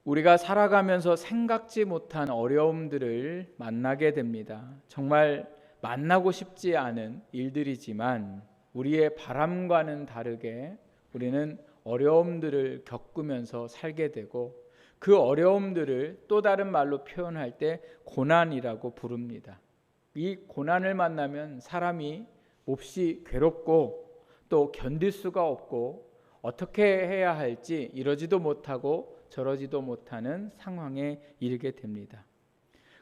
우리가 살아가면서 생각지 못한 어려움들을 만나게 됩니다. 정말 만나고 싶지 않은 일들이지만 우리의 바람과는 다르게 우리는 어려움들을 겪으면서 살게 되고, 그 어려움들을 또 다른 말로 표현할 때 고난이라고 부릅니다. 이 고난을 만나면 사람이 몹시 괴롭고 또 견딜 수가 없고 어떻게 해야 할지 이러지도 못하고 저러지도 못하는 상황에 이르게 됩니다.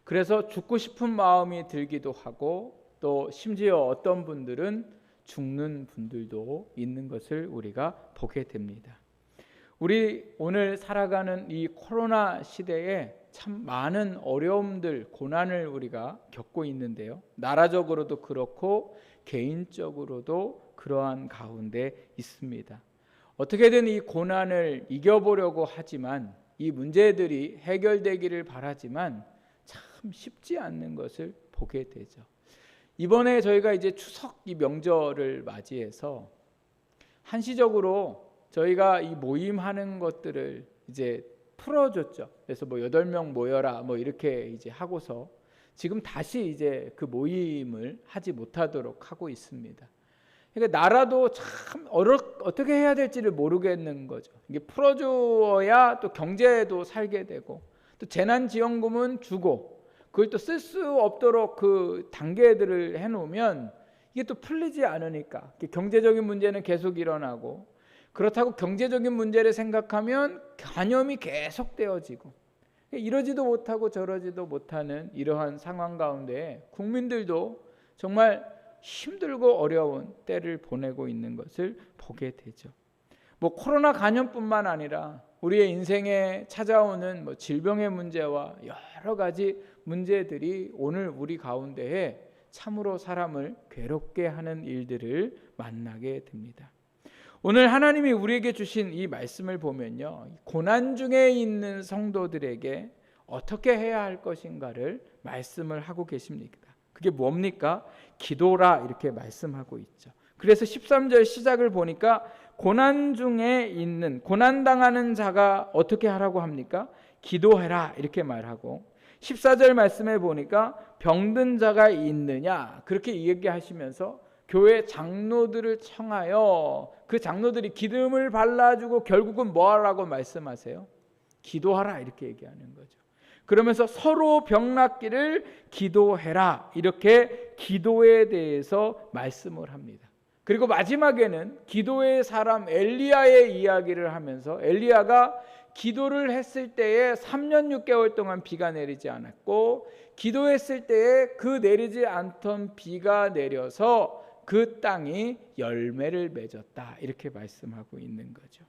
그래서 죽고 싶은 마음이 들기도 하고, 또 심지어 어떤 분들은 죽는 분들도 있는 것을 우리가 보게 됩니다. 우리 오늘 살아가는 이 코로나 시대에 참 많은 어려움들, 고난을 우리가 겪고 있는데요. 나라적으로도 그렇고 개인적으로도 그러한 가운데 있습니다. 어떻게든 이 고난을 이겨보려고 하지만, 이 문제들이 해결되기를 바라지만 참 쉽지 않는 것을 보게 되죠. 이번에 저희가 이제 추석 이 명절을 맞이해서 한시적으로 저희가 이 모임하는 것들을 이제 풀어줬죠. 그래서 8명 모여라 이렇게 이제 하고서 지금 다시 이제 그 모임을 하지 못하도록 하고 있습니다. 그러니까 나라도 참 어떻게 해야 될지를 모르겠는 거죠. 이게 풀어줘야 또 경제도 살게 되고, 또 재난지원금은 주고 그걸 또 쓸 수 없도록 그 단계들을 해놓으면 이게 또 풀리지 않으니까 경제적인 문제는 계속 일어나고, 그렇다고 경제적인 문제를 생각하면 간염이 계속되어지고, 이러지도 못하고 저러지도 못하는 이러한 상황 가운데 국민들도 정말 힘들고 어려운 때를 보내고 있는 것을 보게 되죠. 코로나 간염뿐만 아니라 우리의 인생에 찾아오는 질병의 문제와 여러 가지 문제들이 오늘 우리 가운데에 참으로 사람을 괴롭게 하는 일들을 만나게 됩니다. 오늘 하나님이 우리에게 주신 이 말씀을 보면요, 고난 중에 있는 성도들에게 어떻게 해야 할 것인가를 말씀을 하고 계십니다. 그게 뭡니까? 기도라 이렇게 말씀하고 있죠. 그래서 13절 시작을 보니까 고난 중에 있는, 고난당하는 자가 어떻게 하라고 합니까? 기도해라 이렇게 말하고, 14절 말씀에 보니까 병든 자가 있느냐 그렇게 얘기하시면서 교회 장로들을 청하여 그 장로들이 기름을 발라주고 결국은 뭐 하라고 말씀하세요? 기도하라 이렇게 얘기하는 거죠. 그러면서 서로 병 낫기를 기도해라 이렇게 기도에 대해서 말씀을 합니다. 그리고 마지막에는 기도의 사람 엘리야의 이야기를 하면서, 엘리야가 기도를 했을 때에 3년 6개월 동안 비가 내리지 않았고, 기도했을 때에 그 내리지 않던 비가 내려서 그 땅이 열매를 맺었다 이렇게 말씀하고 있는 거죠.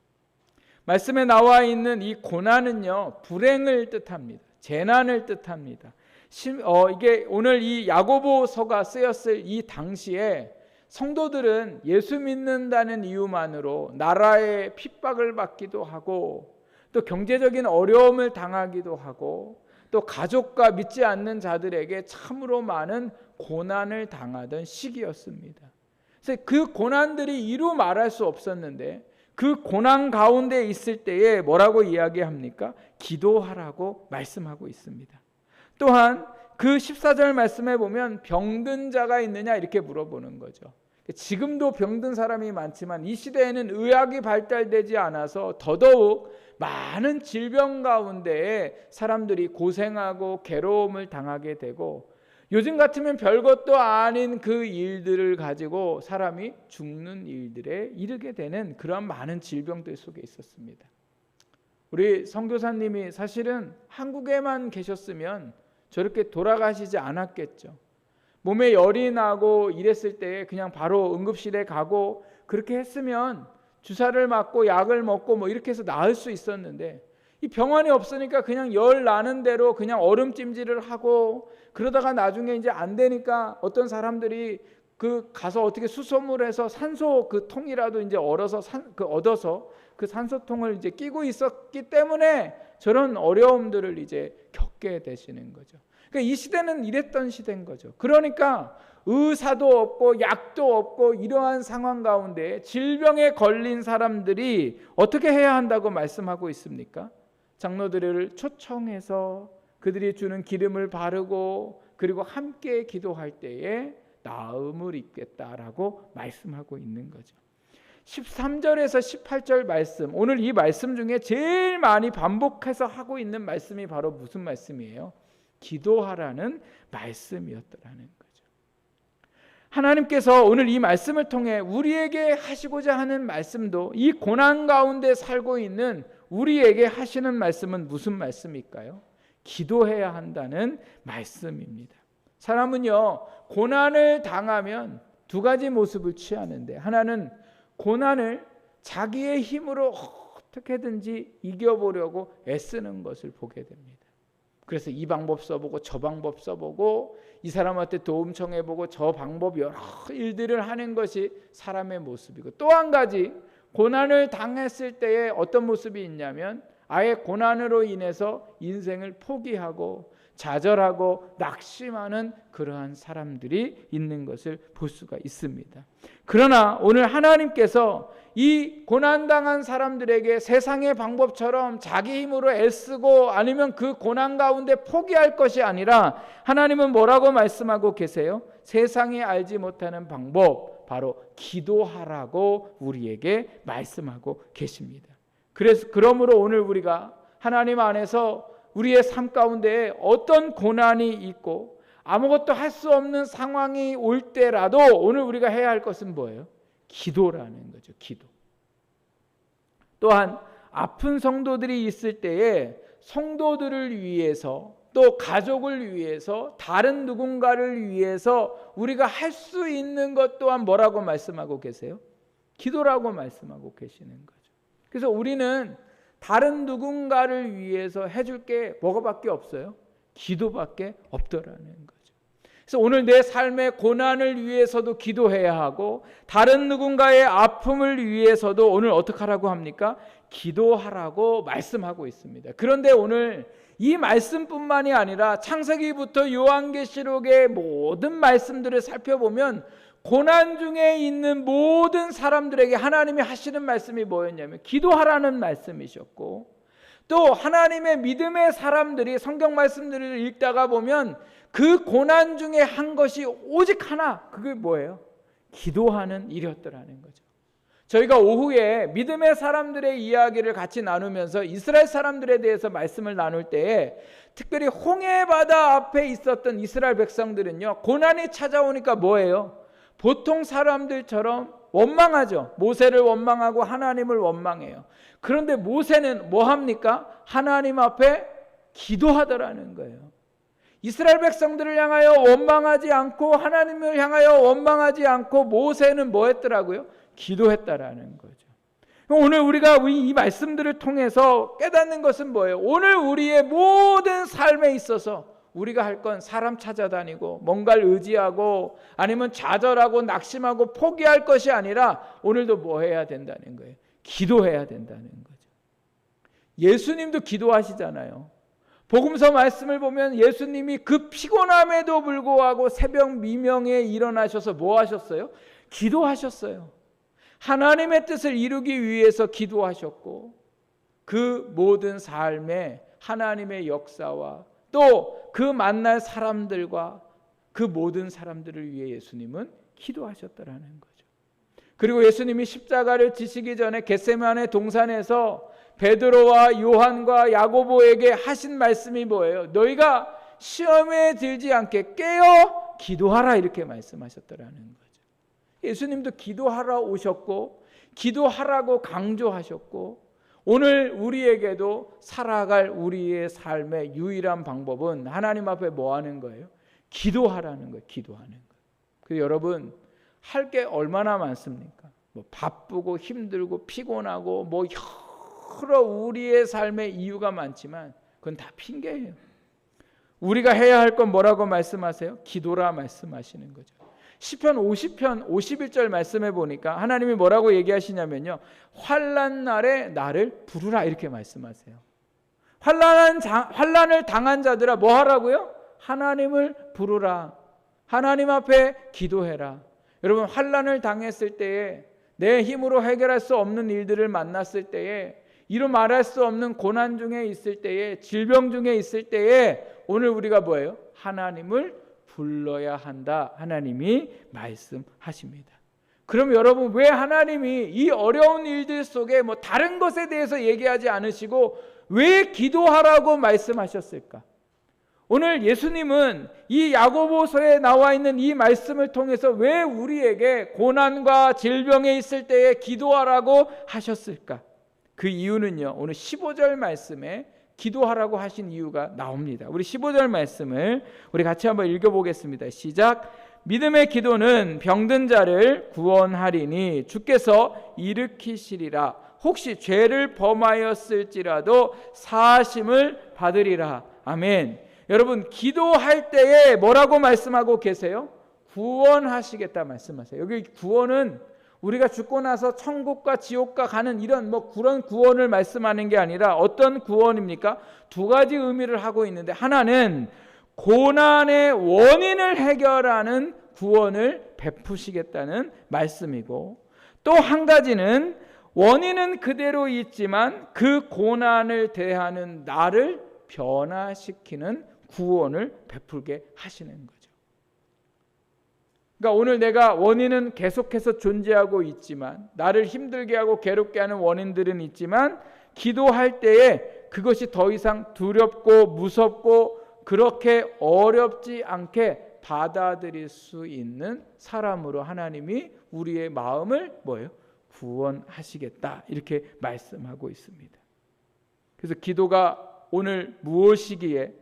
말씀에 나와 있는 이 고난은요, 불행을 뜻합니다. 재난을 뜻합니다. 이게 오늘 이 야고보서가 쓰였을 이 당시에 성도들은 예수 믿는다는 이유만으로 나라의 핍박을 받기도 하고, 또 경제적인 어려움을 당하기도 하고, 또 가족과 믿지 않는 자들에게 참으로 많은 고난을 당하던 시기였습니다. 그래서 그 고난들이 이루 말할 수 없었는데, 그 고난 가운데 있을 때에 뭐라고 이야기합니까? 기도하라고 말씀하고 있습니다. 또한 그 14절 말씀에 보면 병든 자가 있느냐 이렇게 물어보는 거죠. 지금도 병든 사람이 많지만 이 시대에는 의학이 발달되지 않아서 더더욱 많은 질병 가운데에 사람들이 고생하고 괴로움을 당하게 되고, 요즘 같으면 별것도 아닌 그 일들을 가지고 사람이 죽는 일들에 이르게 되는 그런 많은 질병들 속에 있었습니다. 우리 선교사님이 사실은 한국에만 계셨으면 저렇게 돌아가시지 않았겠죠. 몸에 열이 나고 이랬을 때 그냥 바로 응급실에 가고 그렇게 했으면 주사를 맞고 약을 먹고 이렇게 해서 나을 수 있었는데, 이 병원이 없으니까 그냥 열 나는 대로 그냥 얼음찜질을 하고, 그러다가 나중에 이제 안 되니까 어떤 사람들이 그 가서 어떻게 수소물해서 산소 그 통이라도 이제 얻어서 그 산소통을 이제 끼고 있었기 때문에 저런 어려움들을 이제 겪게 되시는 거죠. 그러니까 이 시대는 이랬던 시대인 거죠. 그러니까 의사도 없고 약도 없고 이러한 상황 가운데 질병에 걸린 사람들이 어떻게 해야 한다고 말씀하고 있습니까? 장로들을 초청해서 그들이 주는 기름을 바르고 그리고 함께 기도할 때에 나음을 입겠다라고 말씀하고 있는 거죠. 13절에서 18절 말씀, 오늘 이 말씀 중에 제일 많이 반복해서 하고 있는 말씀이 바로 무슨 말씀이에요? 기도하라는 말씀이었더라는 거죠. 하나님께서 오늘 이 말씀을 통해 우리에게 하시고자 하는 말씀도 이 고난 가운데 살고 있는 우리에게 하시는 말씀은 무슨 말씀일까요? 기도해야 한다는 말씀입니다. 사람은요, 고난을 당하면 두 가지 모습을 취하는데, 하나는 고난을 자기의 힘으로 어떻게든지 이겨보려고 애쓰는 것을 보게 됩니다. 그래서 이 방법 써보고 저 방법 써보고 이 사람한테 도움 청해보고 저 방법 여러 일들을 하는 것이 사람의 모습이고, 또 한 가지 고난을 당했을 때에 어떤 모습이 있냐면 아예 고난으로 인해서 인생을 포기하고 좌절하고 낙심하는 그러한 사람들이 있는 것을 볼 수가 있습니다. 그러나 오늘 하나님께서 이 고난당한 사람들에게 세상의 방법처럼 자기 힘으로 애쓰고 아니면 그 고난 가운데 포기할 것이 아니라 하나님은 뭐라고 말씀하고 계세요? 세상이 알지 못하는 방법, 바로 기도하라고 우리에게 말씀하고 계십니다. 그러므로 오늘 우리가 하나님 안에서 우리의 삶 가운데 어떤 고난이 있고 아무것도 할 수 없는 상황이 올 때라도 오늘 우리가 해야 할 것은 뭐예요? 기도라는 거죠. 기도. 또한 아픈 성도들이 있을 때에 성도들을 위해서 또 가족을 위해서 다른 누군가를 위해서 우리가 할 수 있는 것 또한 뭐라고 말씀하고 계세요? 기도라고 말씀하고 계시는 거죠. 그래서 우리는 다른 누군가를 위해서 해줄 게 뭐가밖에 없어요? 기도밖에 없더라는 거죠. 그래서 오늘 내 삶의 고난을 위해서도 기도해야 하고 다른 누군가의 아픔을 위해서도 오늘 어떻게 하라고 합니까? 기도하라고 말씀하고 있습니다. 그런데 오늘 이 말씀뿐만이 아니라 창세기부터 요한계시록의 모든 말씀들을 살펴보면 고난 중에 있는 모든 사람들에게 하나님이 하시는 말씀이 뭐였냐면 기도하라는 말씀이셨고, 또 하나님의 믿음의 사람들이 성경 말씀들을 읽다가 보면 그 고난 중에 한 것이 오직 하나, 그게 뭐예요? 기도하는 일이었더라는 거죠. 저희가 오후에 믿음의 사람들의 이야기를 같이 나누면서 이스라엘 사람들에 대해서 말씀을 나눌 때에 특별히 홍해바다 앞에 있었던 이스라엘 백성들은요, 고난이 찾아오니까 뭐예요? 보통 사람들처럼 원망하죠. 모세를 원망하고 하나님을 원망해요. 그런데 모세는 뭐 합니까? 하나님 앞에 기도하더라는 거예요. 이스라엘 백성들을 향하여 원망하지 않고 하나님을 향하여 원망하지 않고 모세는 뭐 했더라고요? 기도했다라는 거죠. 오늘 우리가 이 말씀들을 통해서 깨닫는 것은 뭐예요? 오늘 우리의 모든 삶에 있어서 우리가 할 건 사람 찾아다니고 뭔가를 의지하고 아니면 좌절하고 낙심하고 포기할 것이 아니라 오늘도 뭐 해야 된다는 거예요? 기도해야 된다는 거죠. 예수님도 기도하시잖아요. 복음서 말씀을 보면 예수님이 그 피곤함에도 불구하고 새벽 미명에 일어나셔서 뭐 하셨어요? 기도하셨어요. 하나님의 뜻을 이루기 위해서 기도하셨고, 그 모든 삶에 하나님의 역사와 또 그 만날 사람들과 그 모든 사람들을 위해 예수님은 기도하셨다라는 거죠. 그리고 예수님이 십자가를 지시기 전에 겟세마네 동산에서 베드로와 요한과 야고보에게 하신 말씀이 뭐예요? 너희가 시험에 들지 않게 깨어 기도하라, 이렇게 말씀하셨다라는 거죠. 예수님도 기도하러 오셨고 기도하라고 강조하셨고, 오늘 우리에게도 살아갈 우리의 삶의 유일한 방법은 하나님 앞에 뭐 하는 거예요? 기도하라는 거예요. 기도하는 거예요. 그래서 여러분, 할 게 얼마나 많습니까? 뭐 바쁘고 힘들고 피곤하고 뭐 여러 우리의 삶의 이유가 많지만 그건 다 핑계예요. 우리가 해야 할 건 뭐라고 말씀하세요? 기도라 말씀하시는 거죠. 시편 50편 51절 말씀해 보니까 하나님이 뭐라고 얘기하시냐면요, 환난 날에 나를 부르라, 이렇게 말씀하세요. 환난을 당한 자들아 뭐 하라고요? 하나님을 부르라. 하나님 앞에 기도해라. 여러분, 환난을 당했을 때에 내 힘으로 해결할 수 없는 일들을 만났을 때에 이루 말할 수 없는 고난 중에 있을 때에, 질병 중에 있을 때에 오늘 우리가 뭐예요? 하나님을 불러야 한다. 하나님이 말씀하십니다. 그럼 여러분, 왜 하나님이 이 어려운 일들 속에 뭐 다른 것에 대해서 얘기하지 않으시고 왜 기도하라고 말씀하셨을까? 오늘 예수님은 이 야고보서에 나와 있는 이 말씀을 통해서 왜 우리에게 고난과 질병에 있을 때에 기도하라고 하셨을까? 그 이유는요, 오늘 15절 말씀에 기도하라고 하신 이유가 나옵니다. 우리 15절 말씀을 우리 같이 한번 읽어보겠습니다. 시작. 믿음의 기도는 병든 자를 구원하리니 주께서 일으키시리라. 혹시 죄를 범하였을지라도 사하심을 받으리라. 아멘. 여러분, 기도할 때에 뭐라고 말씀하고 계세요? 구원하시겠다 말씀하세요. 여기 구원은 우리가 죽고 나서 천국과 지옥과 가는 이런 그런 구원을 말씀하는 게 아니라 어떤 구원입니까? 두 가지 의미를 하고 있는데, 하나는 고난의 원인을 해결하는 구원을 베푸시겠다는 말씀이고, 또 한 가지는 원인은 그대로 있지만 그 고난을 대하는 나를 변화시키는 구원을 베풀게 하시는 거죠. 그러니까 오늘 내가 원인은 계속해서 존재하고 있지만, 나를 힘들게 하고 괴롭게 하는 원인들은 있지만, 기도할 때에 그것이 더 이상 두렵고 무섭고 그렇게 어렵지 않게 받아들일 수 있는 사람으로 하나님이 우리의 마음을 구원하시겠다, 이렇게 말씀하고 있습니다. 그래서 기도가 오늘 무엇이기에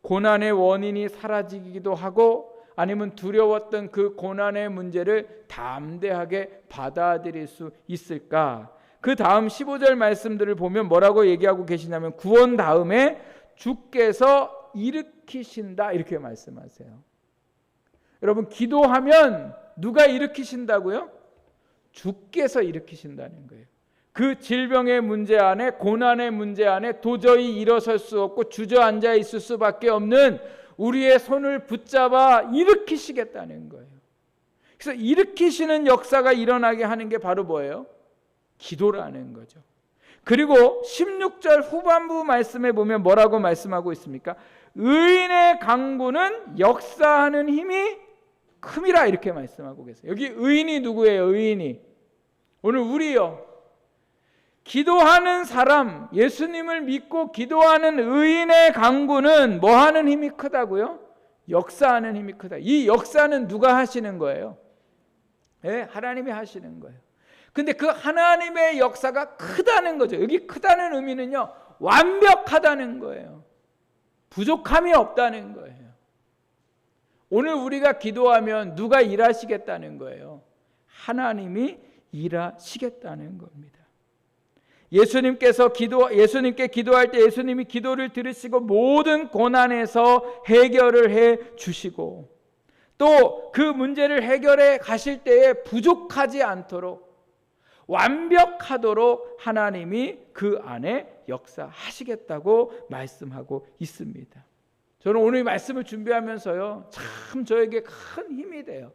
고난의 원인이 사라지기도 하고, 아니면 두려웠던 그 고난의 문제를 담대하게 받아들일 수 있을까? 그 다음 15절 말씀들을 보면 뭐라고 얘기하고 계시냐면, 구원 다음에 주께서 일으키신다, 이렇게 말씀하세요. 여러분, 기도하면 누가 일으키신다고요? 주께서 일으키신다는 거예요. 그 질병의 문제 안에, 고난의 문제 안에 도저히 일어설 수 없고 주저앉아 있을 수밖에 없는 우리의 손을 붙잡아 일으키시겠다는 거예요. 그래서 일으키시는 역사가 일어나게 하는 게 바로 뭐예요? 기도라는 거죠. 그리고 16절 후반부 말씀에 보면 뭐라고 말씀하고 있습니까? 의인의 강구는 역사하는 힘이 큼이라, 이렇게 말씀하고 계세요. 여기 의인이 누구예요? 의인이 오늘 우리요. 기도하는 사람, 예수님을 믿고 기도하는 의인의 강구는 뭐 하는 힘이 크다고요? 역사하는 힘이 크다. 이 역사는 누가 하시는 거예요? 네, 하나님이 하시는 거예요. 근데 그 하나님의 역사가 크다는 거죠. 여기 크다는 의미는요, 완벽하다는 거예요. 부족함이 없다는 거예요. 오늘 우리가 기도하면 누가 일하시겠다는 거예요? 하나님이 일하시겠다는 겁니다. 예수님께 기도할 때 예수님이 기도를 들으시고 모든 고난에서 해결을 해 주시고, 또 그 문제를 해결해 가실 때에 부족하지 않도록 완벽하도록 하나님이 그 안에 역사하시겠다고 말씀하고 있습니다. 저는 오늘 이 말씀을 준비하면서요, 참 저에게 큰 힘이 돼요.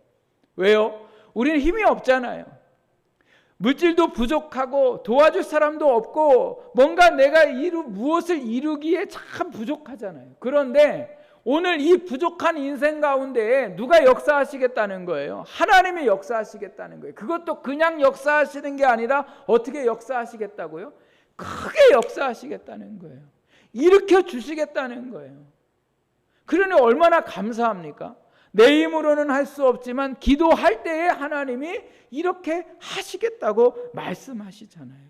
왜요? 우리는 힘이 없잖아요. 물질도 부족하고 도와줄 사람도 없고 뭔가 내가 무엇을 이루기에 참 부족하잖아요. 그런데 오늘 이 부족한 인생 가운데에 누가 역사하시겠다는 거예요? 하나님이 역사하시겠다는 거예요. 그것도 그냥 역사하시는 게 아니라 어떻게 역사하시겠다고요? 크게 역사하시겠다는 거예요. 일으켜 주시겠다는 거예요. 그러니 얼마나 감사합니까? 내 힘으로는 할 수 없지만 기도할 때에 하나님이 이렇게 하시겠다고 말씀하시잖아요.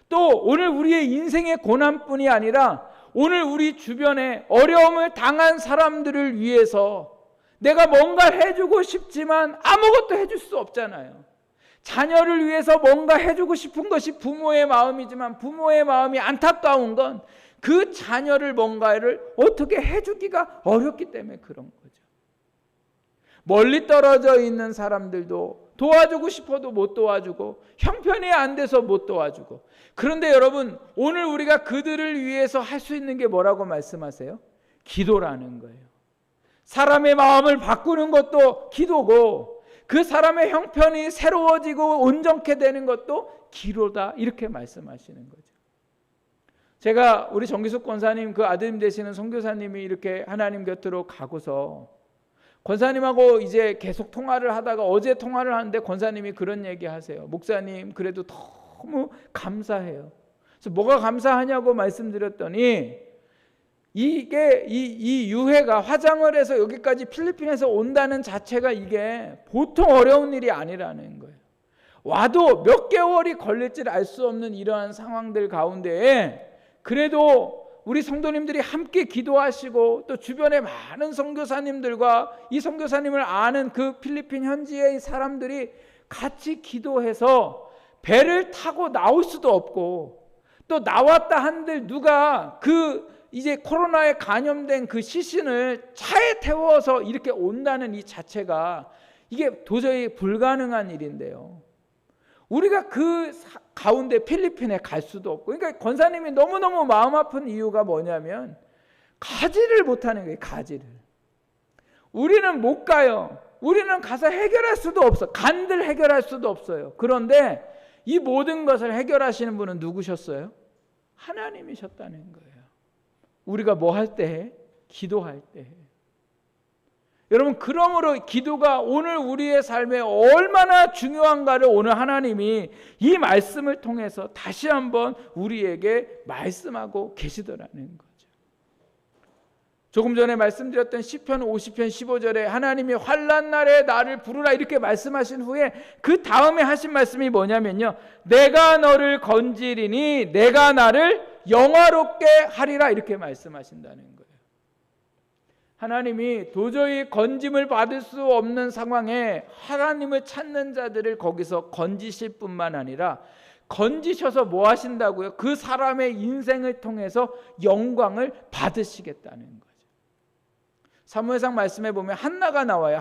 또 오늘 우리의 인생의 고난뿐이 아니라 오늘 우리 주변에 어려움을 당한 사람들을 위해서 내가 뭔가 해주고 싶지만 아무것도 해줄 수 없잖아요. 자녀를 위해서 뭔가 해주고 싶은 것이 부모의 마음이지만 부모의 마음이 안타까운 건 그 자녀를 뭔가를 어떻게 해주기가 어렵기 때문에 그런 거죠. 멀리 떨어져 있는 사람들도 도와주고 싶어도 못 도와주고 형편이 안 돼서 못 도와주고. 그런데 여러분, 오늘 우리가 그들을 위해서 할 수 있는 게 뭐라고 말씀하세요? 기도라는 거예요. 사람의 마음을 바꾸는 것도 기도고, 그 사람의 형편이 새로워지고 온전케 되는 것도 기도다, 이렇게 말씀하시는 거죠. 제가 우리 정기숙 권사님 그 아드님 되시는 선교사님이 이렇게 하나님 곁으로 가고서 권사님하고 이제 계속 통화를 하다가 어제 통화를 하는데 권사님이 그런 얘기 하세요. 목사님 그래도 너무 감사해요. 그래서 뭐가 감사하냐고 말씀드렸더니 이게 이 유해가 화장을 해서 여기까지 필리핀에서 온다는 자체가 이게 보통 어려운 일이 아니라는 거예요. 와도 몇 개월이 걸릴지를 알 수 없는 이러한 상황들 가운데에 그래도 우리 성도님들이 함께 기도하시고 또 주변에 많은 선교사님들과 이 선교사님을 아는 그 필리핀 현지의 사람들이 같이 기도해서 배를 타고 나올 수도 없고 또 나왔다 한들 누가 그 이제 코로나에 감염된 그 시신을 차에 태워서 이렇게 온다는 이 자체가 이게 도저히 불가능한 일인데요. 우리가 그 가운데 필리핀에 갈 수도 없고, 그러니까 권사님이 너무너무 마음 아픈 이유가 뭐냐면 가지를 못하는 거예요. 가지를. 우리는 못 가요. 우리는 가서 해결할 수도 없어. 간들 해결할 수도 없어요. 그런데 이 모든 것을 해결하시는 분은 누구셨어요? 하나님이셨다는 거예요. 우리가 뭐 할 때? 기도할 때. 여러분, 그러므로 기도가 오늘 우리의 삶에 얼마나 중요한가를 오늘 하나님이 이 말씀을 통해서 다시 한번 우리에게 말씀하고 계시더라는 거죠. 조금 전에 말씀드렸던 시편 50편 15절에 하나님이 환난 날에 나를 부르라 이렇게 말씀하신 후에 그 다음에 하신 말씀이 뭐냐면요, 내가 너를 건지리니 내가 나를 영화롭게 하리라 이렇게 말씀하신다는 거예요. 하나님이 도저히 건짐을 받을 수 없는 상황에 하나님을 찾는 자들을 거기서 건지실 뿐만 아니라 건지셔서 뭐 하신다고요? 그 사람의 인생을 통해서 영광을 받으시겠다는 거죠. 사무엘상 말씀에 보면 한나가 나와요.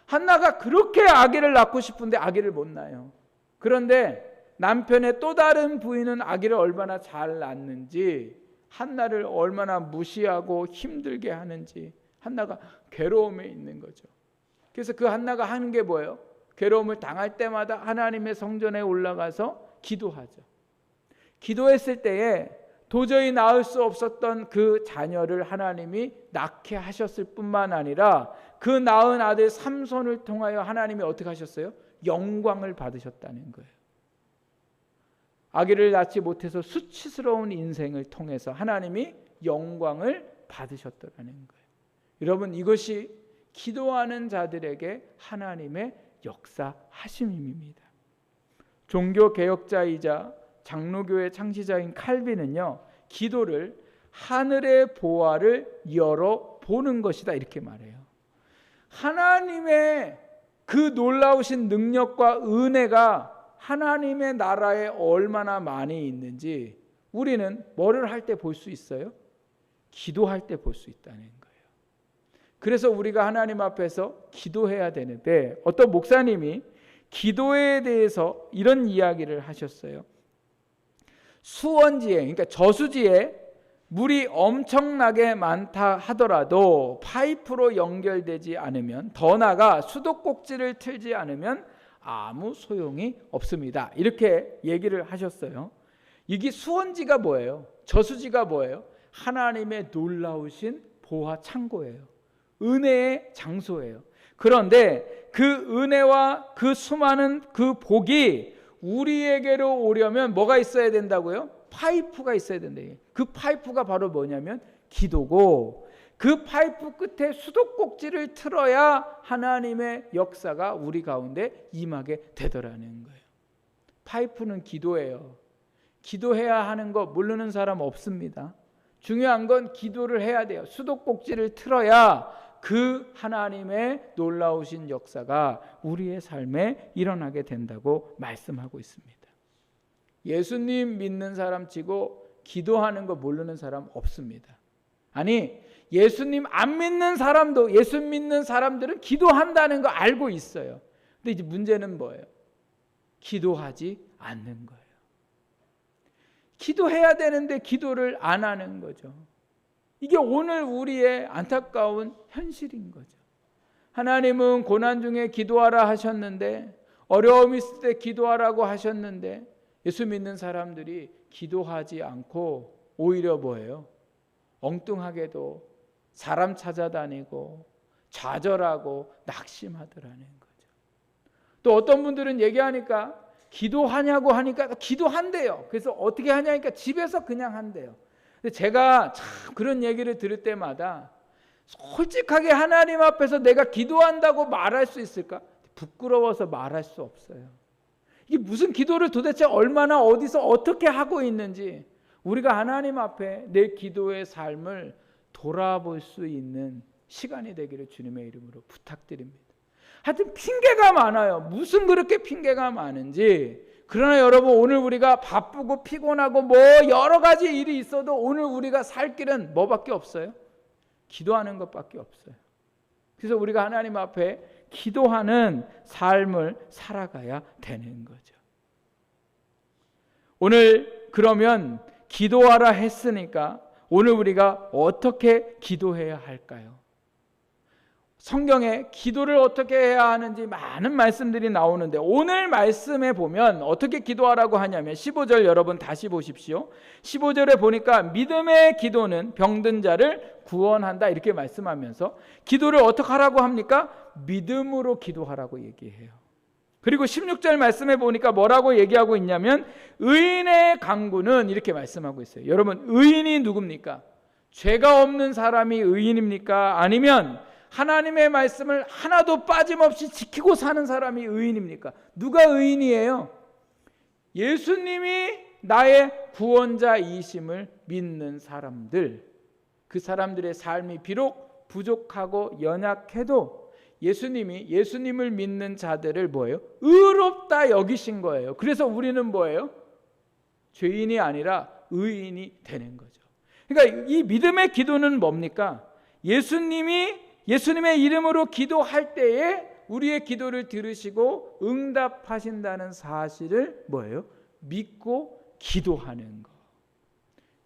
한나가 그렇게 아기를 낳고 싶은데 아기를 못 낳아요. 그런데 남편의 또 다른 부인은 아기를 얼마나 잘 낳는지, 한나를 얼마나 무시하고 힘들게 하는지, 한나가 괴로움에 있는 거죠. 그래서 그 한나가 하는 게 뭐예요? 괴로움을 당할 때마다 하나님의 성전에 올라가서 기도하죠. 기도했을 때에 도저히 낳을 수 없었던 그 자녀를 하나님이 낳게 하셨을 뿐만 아니라 그 낳은 아들 삼손을 통하여 하나님이 어떻게 하셨어요? 영광을 받으셨다는 거예요. 아기를 낳지 못해서 수치스러운 인생을 통해서 하나님이 영광을 받으셨다는 거예요. 여러분, 이것이 기도하는 자들에게 하나님의 역사하심입니다. 종교개혁자이자 장로교의 창시자인 칼빈은요, 기도를 하늘의 보화를 열어보는 것이다 이렇게 말해요. 하나님의 그 놀라우신 능력과 은혜가 하나님의 나라에 얼마나 많이 있는지 우리는 뭐를 할 때 볼 수 있어요? 기도할 때 볼 수 있다는 거예요. 그래서 우리가 하나님 앞에서 기도해야 되는데, 어떤 목사님이 기도에 대해서 이런 이야기를 하셨어요. 수원지에, 그러니까 저수지에 물이 엄청나게 많다 하더라도 파이프로 연결되지 않으면, 더 나아가 수도꼭지를 틀지 않으면 아무 소용이 없습니다. 이렇게 얘기를 하셨어요. 이게 수원지가 뭐예요? 저수지가 뭐예요? 하나님의 놀라우신 보화 창고예요. 은혜의 장소예요. 그런데 그 은혜와 그 수많은 그 복이 우리에게로 오려면 뭐가 있어야 된다고요? 파이프가 있어야 된다. 그 파이프가 바로 뭐냐면 기도고, 그 파이프 끝에 수도꼭지를 틀어야 하나님의 역사가 우리 가운데 임하게 되더라는 거예요. 파이프는 기도예요. 기도해야 하는 거 모르는 사람 없습니다. 중요한 건 기도를 해야 돼요. 수도꼭지를 틀어야 그 하나님의 놀라우신 역사가 우리의 삶에 일어나게 된다고 말씀하고 있습니다. 예수님 믿는 사람 치고 기도하는 거 모르는 사람 없습니다. 아니, 예수님 안 믿는 사람도, 예수 믿는 사람들은 기도한다는 거 알고 있어요. 근데 이제 문제는 뭐예요? 기도하지 않는 거예요. 기도해야 되는데 기도를 안 하는 거죠. 이게 오늘 우리의 안타까운 현실인 거죠. 하나님은 고난 중에 기도하라 하셨는데, 어려움이 있을 때 기도하라고 하셨는데, 예수 믿는 사람들이 기도하지 않고 오히려 뭐예요? 엉뚱하게도 사람 찾아다니고 좌절하고 낙심하더라는 거죠. 또 어떤 분들은 얘기하니까 기도하냐고 하니까 기도한대요. 그래서 어떻게 하냐니까 집에서 그냥 한대요. 근데 제가 참 그런 얘기를 들을 때마다 솔직하게 하나님 앞에서 내가 기도한다고 말할 수 있을까? 부끄러워서 말할 수 없어요. 이게 무슨 기도를 도대체 얼마나 어디서 어떻게 하고 있는지 우리가 하나님 앞에 내 기도의 삶을 돌아볼 수 있는 시간이 되기를 주님의 이름으로 부탁드립니다. 하여튼 핑계가 많아요. 무슨 그렇게 핑계가 많은지. 그러나 여러분, 오늘 우리가 바쁘고 피곤하고 뭐 여러 가지 일이 있어도 오늘 우리가 살 길은 뭐밖에 없어요? 기도하는 것밖에 없어요. 그래서 우리가 하나님 앞에 기도하는 삶을 살아가야 되는 거죠. 오늘 그러면 기도하라 했으니까 오늘 우리가 어떻게 기도해야 할까요? 성경에 기도를 어떻게 해야 하는지 많은 말씀들이 나오는데 오늘 말씀에 보면 어떻게 기도하라고 하냐면 15절 여러분 다시 보십시오. 15절에 보니까 믿음의 기도는 병든 자를 구원한다 이렇게 말씀하면서 기도를 어떻게 하라고 합니까? 믿음으로 기도하라고 얘기해요. 그리고 16절 말씀에 보니까 뭐라고 얘기하고 있냐면 의인의 강구는 이렇게 말씀하고 있어요. 여러분, 의인이 누굽니까? 죄가 없는 사람이 의인입니까? 아니면 하나님의 말씀을 하나도 빠짐없이 지키고 사는 사람이 의인입니까? 누가 의인이에요? 예수님이 나의 구원자이심을 믿는 사람들, 그 사람들의 삶이 비록 부족하고 연약해도 예수님을 믿는 자들을 뭐예요? 의롭다 여기신 거예요. 그래서 우리는 뭐예요? 죄인이 아니라 의인이 되는 거죠. 그러니까 이 믿음의 기도는 뭡니까? 예수님의 이름으로 기도할 때에 우리의 기도를 들으시고 응답하신다는 사실을 뭐예요? 믿고 기도하는 거.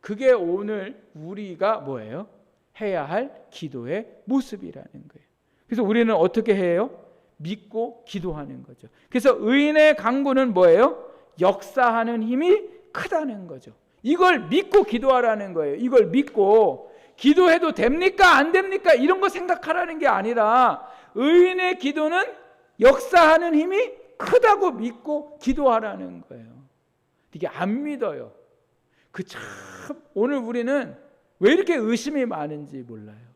그게 오늘 우리가 뭐예요? 해야 할 기도의 모습이라는 거예요. 그래서 우리는 어떻게 해요? 믿고 기도하는 거죠. 그래서 의인의 강구는 뭐예요? 역사하는 힘이 크다는 거죠. 이걸 믿고 기도하라는 거예요. 이걸 믿고 기도해도 됩니까? 안 됩니까? 이런 거 생각하라는 게 아니라 의인의 기도는 역사하는 힘이 크다고 믿고 기도하라는 거예요. 이게 안 믿어요. 참 오늘 우리는 왜 이렇게 의심이 많은지 몰라요.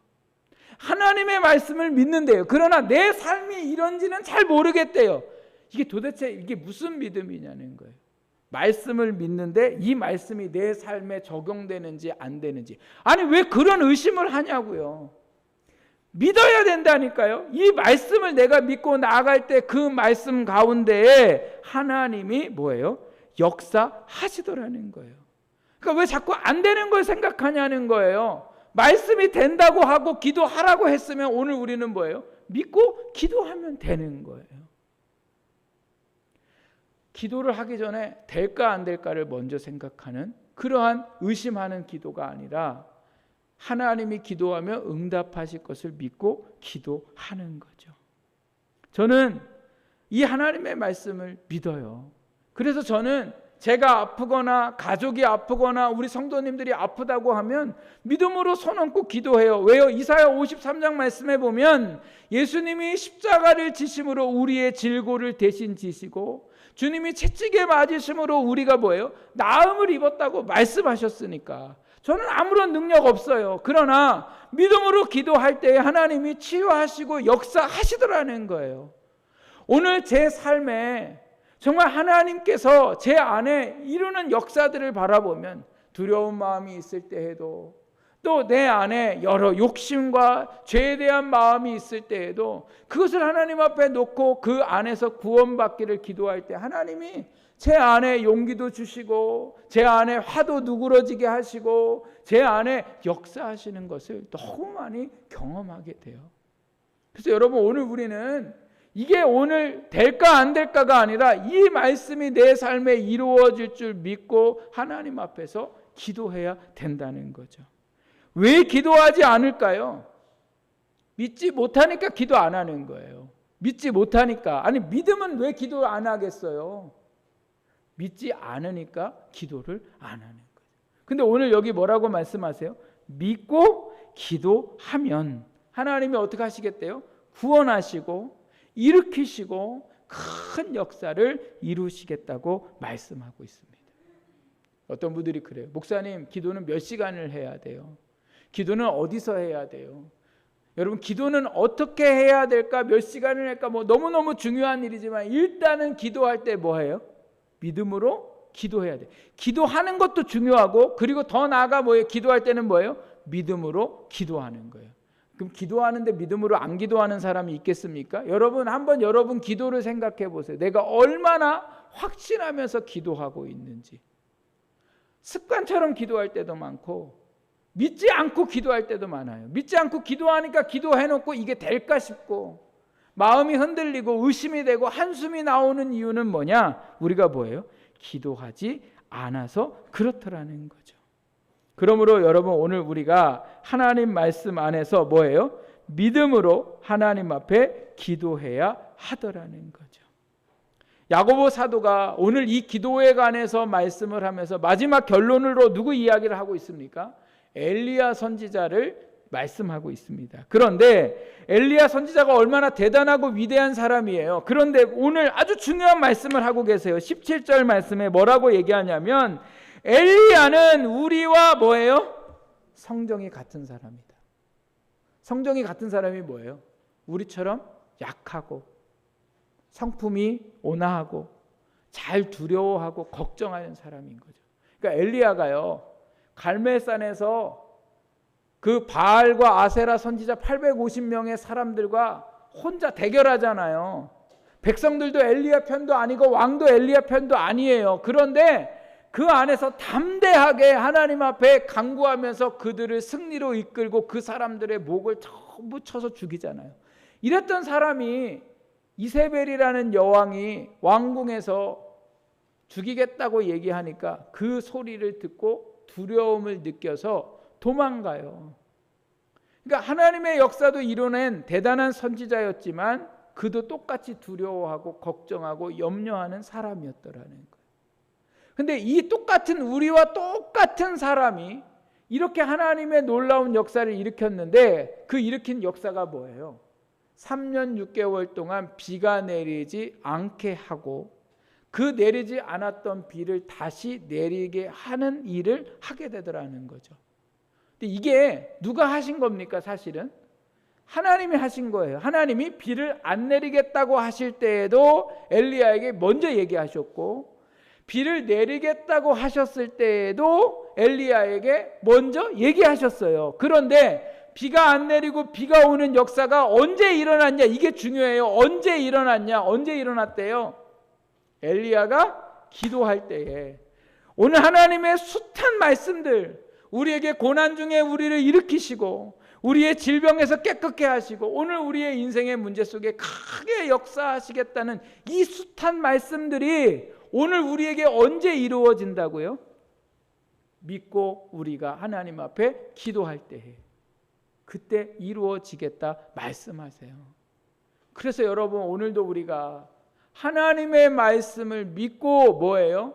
하나님의 말씀을 믿는데요. 그러나 내 삶이 이런지는 잘 모르겠대요. 이게 도대체 이게 무슨 믿음이냐는 거예요. 말씀을 믿는데 이 말씀이 내 삶에 적용되는지 안 되는지. 아니 왜 그런 의심을 하냐고요. 믿어야 된다니까요. 이 말씀을 내가 믿고 나아갈 때 그 말씀 가운데에 하나님이 뭐예요? 역사하시더라는 거예요. 그러니까 왜 자꾸 안 되는 걸 생각하냐는 거예요. 말씀이 된다고 하고 기도하라고 했으면 오늘 우리는 뭐예요? 믿고 기도하면 되는 거예요. 기도를 하기 전에 될까 안 될까를 먼저 생각하는 그러한 의심하는 기도가 아니라 하나님이 기도하며 응답하실 것을 믿고 기도하는 거죠. 저는 이 하나님의 말씀을 믿어요. 그래서 저는 제가 아프거나 가족이 아프거나 우리 성도님들이 아프다고 하면 믿음으로 손 얹고 기도해요. 왜요? 이사야 53장 말씀에 보면 예수님이 십자가를 지심으로 우리의 질고를 대신 지시고 주님이 채찍에 맞으심으로 우리가 뭐예요? 나음을 입었다고 말씀하셨으니까 저는 아무런 능력 없어요. 그러나 믿음으로 기도할 때 하나님이 치유하시고 역사하시더라는 거예요. 오늘 제 삶에 정말 하나님께서 제 안에 이루는 역사들을 바라보면 두려운 마음이 있을 때에도 또 내 안에 여러 욕심과 죄에 대한 마음이 있을 때에도 그것을 하나님 앞에 놓고 그 안에서 구원받기를 기도할 때 하나님이 제 안에 용기도 주시고 제 안에 화도 누그러지게 하시고 제 안에 역사하시는 것을 너무 많이 경험하게 돼요. 그래서 여러분 오늘 우리는 이게 오늘 될까 안 될까가 아니라 이 말씀이 내 삶에 이루어질 줄 믿고 하나님 앞에서 기도해야 된다는 거죠. 왜 기도하지 않을까요? 믿지 못하니까 기도 안 하는 거예요. 믿지 못하니까. 아니 믿으면 왜 기도 안 하겠어요? 믿지 않으니까 기도를 안 하는 거예요. 근데 오늘 여기 뭐라고 말씀하세요? 믿고 기도하면 하나님이 어떻게 하시겠대요? 구원하시고 일으키시고 큰 역사를 이루시겠다고 말씀하고 있습니다. 어떤 분들이 그래요. 목사님, 기도는 몇 시간을 해야 돼요? 기도는 어디서 해야 돼요? 여러분, 기도는 어떻게 해야 될까? 몇 시간을 할까? 너무너무 중요한 일이지만 일단은 기도할 때 뭐예요? 믿음으로 기도해야 돼. 기도하는 것도 중요하고, 그리고 더 나아가 뭐예요? 기도할 때는 뭐예요? 믿음으로 기도하는 거예요. 그럼 기도하는데 믿음으로 안 기도하는 사람이 있겠습니까? 여러분, 한번 여러분 기도를 생각해 보세요. 내가 얼마나 확신하면서 기도하고 있는지. 습관처럼 기도할 때도 많고 믿지 않고 기도할 때도 많아요. 믿지 않고 기도하니까 기도해놓고 이게 될까 싶고 마음이 흔들리고 의심이 되고 한숨이 나오는 이유는 뭐냐? 우리가 뭐예요? 기도하지 않아서 그렇더라는 거죠. 그러므로 여러분, 오늘 우리가 하나님 말씀 안에서 뭐예요? 믿음으로 하나님 앞에 기도해야 하더라는 거죠. 야고보 사도가 오늘 이 기도에 관해서 말씀을 하면서 마지막 결론으로 누구 이야기를 하고 있습니까? 엘리야 선지자를 말씀하고 있습니다. 그런데 엘리야 선지자가 얼마나 대단하고 위대한 사람이에요. 그런데 오늘 아주 중요한 말씀을 하고 계세요. 17절 말씀에 뭐라고 얘기하냐면 엘리야는 우리와 뭐예요? 성정이 같은 사람이다. 성정이 같은 사람이 뭐예요? 우리처럼 약하고 성품이 온화하고 잘 두려워하고 걱정하는 사람인 거죠. 그러니까 엘리야가요, 갈멜산에서 그 바알과 아세라 선지자 850명의 사람들과 혼자 대결하잖아요. 백성들도 엘리야 편도 아니고 왕도 엘리야 편도 아니에요. 그런데 그 안에서 담대하게 하나님 앞에 간구하면서 그들을 승리로 이끌고 그 사람들의 목을 전부 쳐서 죽이잖아요. 이랬던 사람이 이세벨이라는 여왕이 왕궁에서 죽이겠다고 얘기하니까 그 소리를 듣고 두려움을 느껴서 도망가요. 그러니까 하나님의 역사도 이뤄낸 대단한 선지자였지만 그도 똑같이 두려워하고 걱정하고 염려하는 사람이었더라는 거예요. 근데 이 똑같은 우리와 똑같은 사람이 이렇게 하나님의 놀라운 역사를 일으켰는데 그 일으킨 역사가 뭐예요? 3년 6개월 동안 비가 내리지 않게 하고 그 내리지 않았던 비를 다시 내리게 하는 일을 하게 되더라는 거죠. 근데 이게 누가 하신 겁니까? 사실은 하나님이 하신 거예요. 하나님이 비를 안 내리겠다고 하실 때에도 엘리야에게 먼저 얘기하셨고 비를 내리겠다고 하셨을 때에도 엘리야에게 먼저 얘기하셨어요. 그런데 비가 안 내리고 비가 오는 역사가 언제 일어났냐? 이게 중요해요. 언제 일어났냐? 언제 일어났대요? 엘리야가 기도할 때에. 오늘 하나님의 숱한 말씀들, 우리에게 고난 중에 우리를 일으키시고 우리의 질병에서 깨끗게 하시고 오늘 우리의 인생의 문제 속에 크게 역사하시겠다는 이 숱한 말씀들이 오늘 우리에게 언제 이루어진다고요? 믿고 우리가 하나님 앞에 기도할 때에 그때 이루어지겠다 말씀하세요. 그래서 여러분, 오늘도 우리가 하나님의 말씀을 믿고 뭐예요?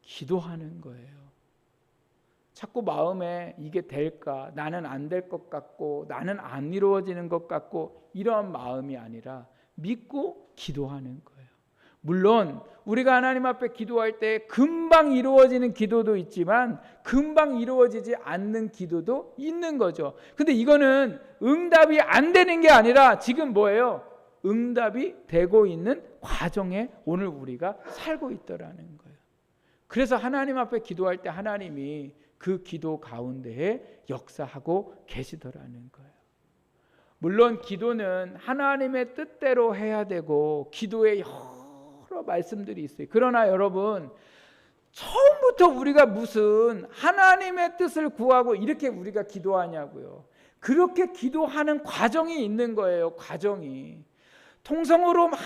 기도하는 거예요. 자꾸 마음에 이게 될까? 나는 안 될 것 같고 나는 안 이루어지는 것 같고 이런 마음이 아니라 믿고 기도하는 거예요. 물론 우리가 하나님 앞에 기도할 때 금방 이루어지는 기도도 있지만 금방 이루어지지 않는 기도도 있는 거죠. 근데 이거는 응답이 안 되는 게 아니라 지금 뭐예요? 응답이 되고 있는 과정에 오늘 우리가 살고 있더라는 거예요. 그래서 하나님 앞에 기도할 때 하나님이 그 기도 가운데에 역사하고 계시더라는 거예요. 물론 기도는 하나님의 뜻대로 해야 되고 기도에 여러 말씀들이 있어요. 그러나 여러분, 처음부터 우리가 무슨 하나님의 뜻을 구하고 이렇게 우리가 기도하냐고요. 그렇게 기도하는 과정이 있는 거예요. 과정이. 통성으로 막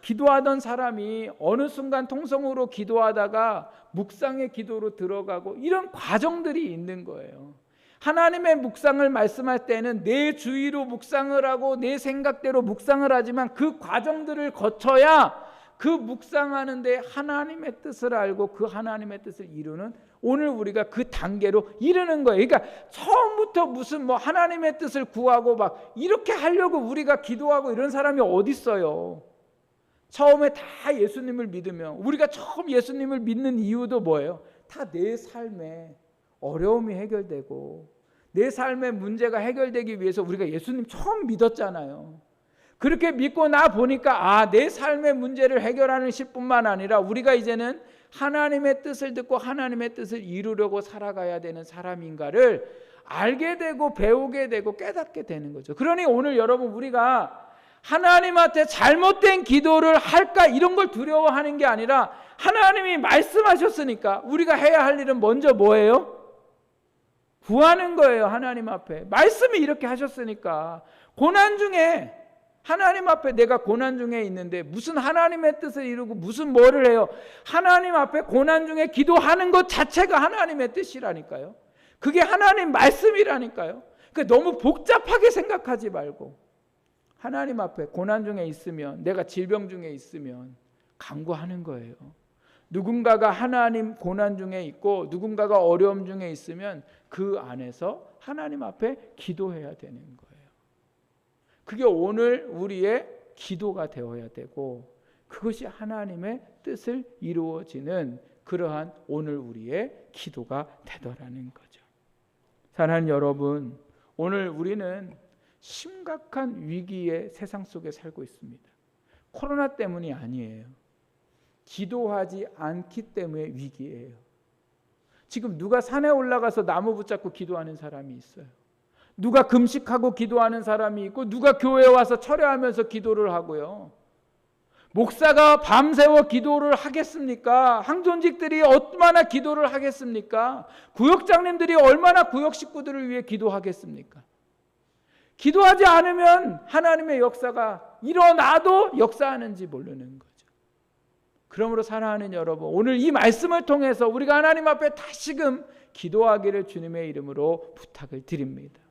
기도하던 사람이 어느 순간 통성으로 기도하다가 묵상의 기도로 들어가고 이런 과정들이 있는 거예요. 하나님의 묵상을 말씀할 때는 내 주의로 묵상을 하고 내 생각대로 묵상을 하지만 그 과정들을 거쳐야 그 묵상하는데 하나님의 뜻을 알고 그 하나님의 뜻을 이루는 오늘 우리가 그 단계로 이르는 거예요. 그러니까 처음부터 무슨 뭐 하나님의 뜻을 구하고 막 이렇게 하려고 우리가 기도하고 이런 사람이 어디 있어요? 처음에 다 예수님을 믿으면, 우리가 처음 예수님을 믿는 이유도 뭐예요? 다 내 삶에 어려움이 해결되고 내 삶의 문제가 해결되기 위해서 우리가 예수님 처음 믿었잖아요. 그렇게 믿고 나 보니까 내 삶의 문제를 해결하는 것뿐만 아니라 우리가 이제는 하나님의 뜻을 듣고 하나님의 뜻을 이루려고 살아가야 되는 사람인가를 알게 되고 배우게 되고 깨닫게 되는 거죠. 그러니 오늘 여러분, 우리가 하나님한테 잘못된 기도를 할까 이런 걸 두려워하는 게 아니라 하나님이 말씀하셨으니까 우리가 해야 할 일은 먼저 뭐예요? 구하는 거예요. 하나님 앞에 말씀이 이렇게 하셨으니까. 고난 중에 하나님 앞에 내가 고난 중에 있는데 무슨 하나님의 뜻을 이루고 무슨 뭐를 해요? 하나님 앞에 고난 중에 기도하는 것 자체가 하나님의 뜻이라니까요. 그게 하나님 말씀이라니까요. 그러니까 너무 복잡하게 생각하지 말고 하나님 앞에 고난 중에 있으면, 내가 질병 중에 있으면 간구하는 거예요. 누군가가 하나님 고난 중에 있고 누군가가 어려움 중에 있으면 그 안에서 하나님 앞에 기도해야 되는 거예요. 그게 오늘 우리의 기도가 되어야 되고 그것이 하나님의 뜻을 이루어지는 그러한 오늘 우리의 기도가 되더라는 거죠. 사랑하는 여러분, 오늘 우리는 심각한 위기의 세상 속에 살고 있습니다. 코로나 때문이 아니에요. 기도하지 않기 때문에 위기예요. 지금 누가 산에 올라가서 나무 붙잡고 기도하는 사람이 있어요. 누가 금식하고 기도하는 사람이 있고 누가 교회에 와서 철회하면서 기도를 하고요. 목사가 밤새워 기도를 하겠습니까? 항존직들이 얼마나 기도를 하겠습니까? 구역장님들이 얼마나 구역 식구들을 위해 기도하겠습니까? 기도하지 않으면 하나님의 역사가 일어나도 역사하는지 모르는 거죠. 그러므로 사랑하는 여러분, 오늘 이 말씀을 통해서 우리가 하나님 앞에 다시금 기도하기를 주님의 이름으로 부탁을 드립니다.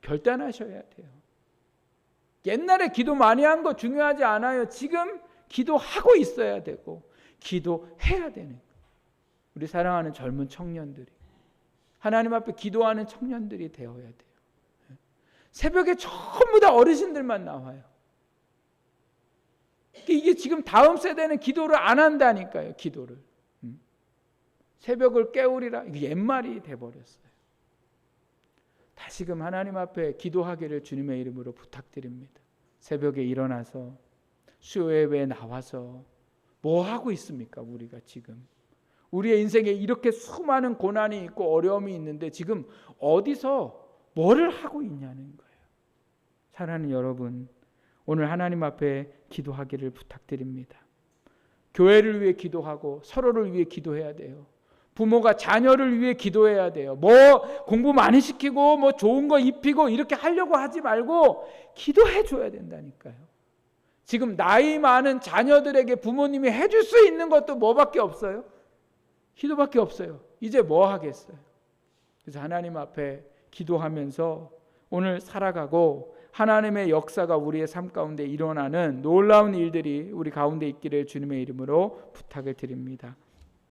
결단하셔야 돼요. 옛날에 기도 많이 한 거 중요하지 않아요. 지금 기도하고 있어야 되고 기도해야 되는 거예요. 우리 사랑하는 젊은 청년들이, 하나님 앞에 기도하는 청년들이 되어야 돼요. 새벽에 전부 다 어르신들만 나와요. 이게 지금 다음 세대는 기도를 안 한다니까요. 기도를. 새벽을 깨우리라, 이게 옛말이 돼버렸어요. 다시금 하나님 앞에 기도하기를 주님의 이름으로 부탁드립니다. 새벽에 일어나서 수요예배에 나와서 뭐 하고 있습니까? 우리가 지금 우리의 인생에 이렇게 수많은 고난이 있고 어려움이 있는데 지금 어디서 뭐를 하고 있냐는 거예요. 사랑하는 여러분, 오늘 하나님 앞에 기도하기를 부탁드립니다. 교회를 위해 기도하고 서로를 위해 기도해야 돼요. 부모가 자녀를 위해 기도해야 돼요. 뭐 공부 많이 시키고 뭐 좋은 거 입히고 이렇게 하려고 하지 말고 기도해 줘야 된다니까요. 지금 나이 많은 자녀들에게 부모님이 해줄 수 있는 것도 뭐밖에 없어요? 기도밖에 없어요. 이제 뭐 하겠어요? 그래서 하나님 앞에 기도하면서 오늘 살아가고 하나님의 역사가 우리의 삶 가운데 일어나는 놀라운 일들이 우리 가운데 있기를 주님의 이름으로 부탁을 드립니다.